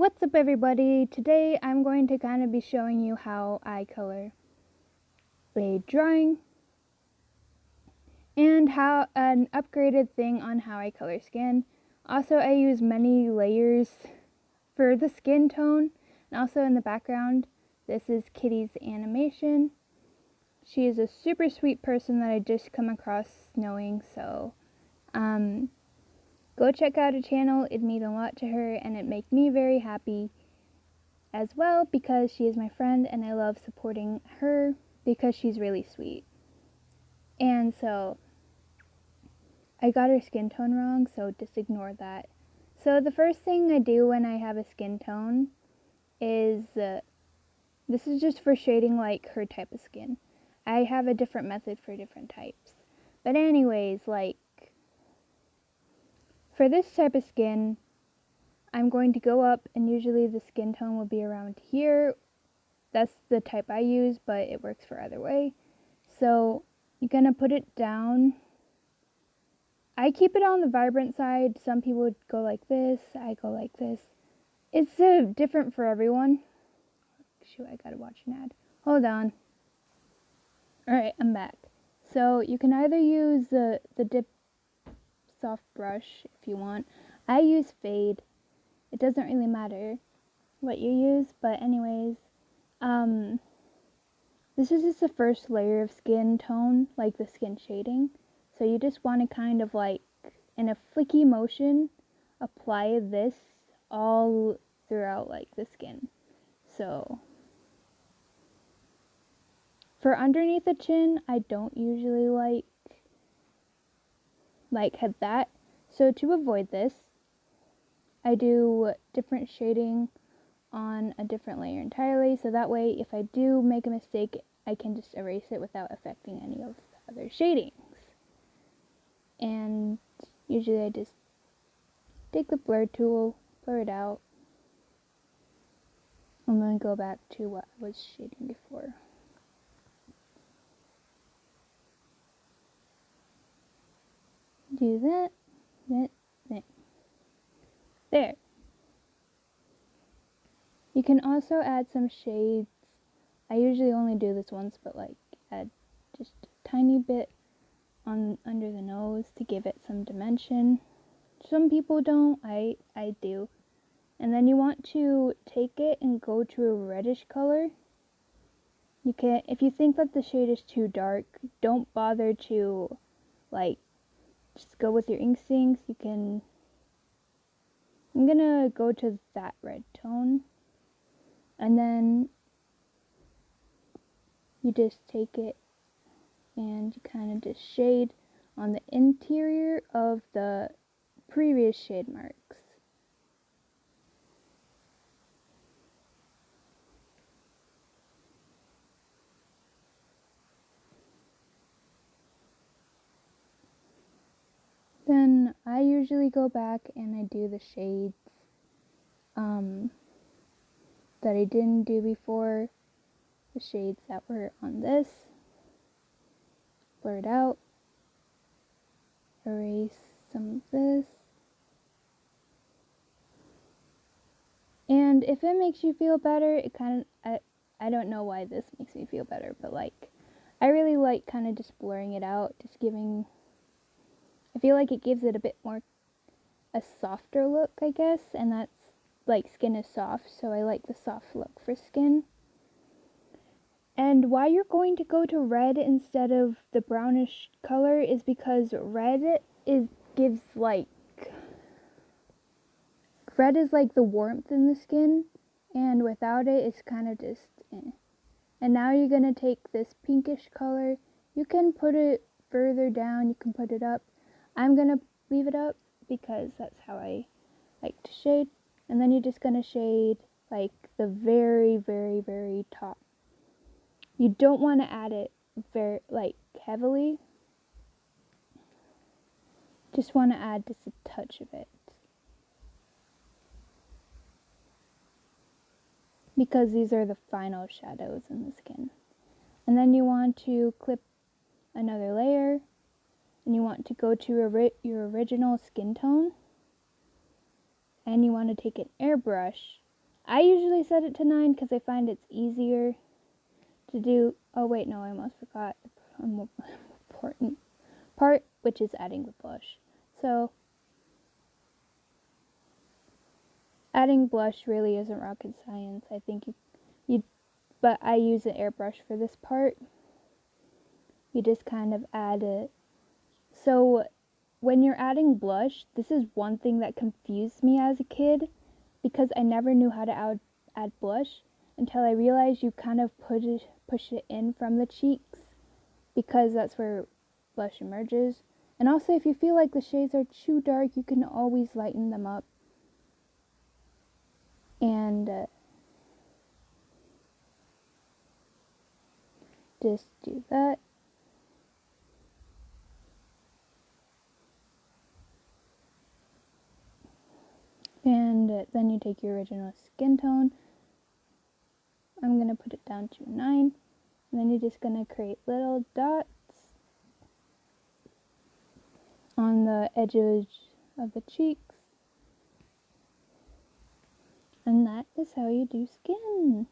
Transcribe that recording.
What's up everybody? Today I'm going to kind of be showing you how I color a drawing and how an upgraded thing on how I color skin. Also, I use many layers for the skin tone, and also in the background this is Kitty's animation. She is a super sweet person that I just come across knowing, so go check out her channel. It'd mean a lot to her and it make me very happy as well because she is my friend and I love supporting her because she's really sweet. And so I got her skin tone wrong, so just ignore that. So the first thing I do when I have a skin tone is this is just for shading like her type of skin. I have a different method for different types. But anyways, like for this type of skin, I'm going to go up and usually the skin tone will be around here. That's the type I use, but it works for either way. So you're gonna put it down. I keep it on the vibrant side. Some people would go like this. I go like this. It's different for everyone. Shoot, I gotta watch an ad. Hold on. Alright, I'm back. So you can either use the dip soft brush if you want. I use fade. It doesn't really matter what you use, but anyways, this is just the first layer of skin tone, like the skin shading. So you just want to kind of like, in a flicky motion, apply this all throughout like the skin. So for underneath the chin, I don't usually have that. So to avoid this, I do different shading on a different layer entirely. So that way, if I do make a mistake, I can just erase it without affecting any of the other shadings. And usually I just take the blur tool, blur it out, and then go back to what I was shading before. Do that. There. You can also add some shades. I usually only do this once, but like add just a tiny bit on under the nose to give it some dimension. Some people don't. I do. And then you want to take it and go to a reddish color. You can, if you think that the shade is too dark, don't bother to just go with your instincts. You can, I'm gonna go to that red tone, and then you just take it and you kind of just shade on the interior of the previous shade marks. Then I usually go back and I do the shades that I didn't do before, the shades that were on this, blur it out, erase some of this. And if it makes you feel better, it kind of, I don't know why this makes me feel better, but like, I really like kind of just blurring it out, just giving, I feel like it gives it a bit more, a softer look, I guess, and that's, like, skin is soft, so I like the soft look for skin. And why you're going to go to red instead of the brownish color is because red is like the warmth in the skin, and without it, it's kind of just eh. And now you're going to take this pinkish color. You can put it further down, you can put it up. I'm going to leave it up because that's how I like to shade. And then you're just going to shade like the very, very, very top. You don't want to add it very heavily. Just want to add just a touch of it. Because these are the final shadows in the skin. And then you want to clip another layer, and you want to go to your original skin tone, and you want to take an airbrush I usually set it to 9 because I find it's easier to do. Oh wait, no, I almost forgot a more important part, which is adding the blush. So adding blush really isn't rocket science. I think but I use an airbrush for this part. You just kind of add it. So when you're adding blush, this is one thing that confused me as a kid because I never knew how to add blush until I realized you kind of push it in from the cheeks because that's where blush emerges. And also, if you feel like the shades are too dark, you can always lighten them up. And just do that. And then you take your original skin tone. I'm going to put it down to 9. And then you're just going to create little dots on the edges of the cheeks. And that is how you do skin.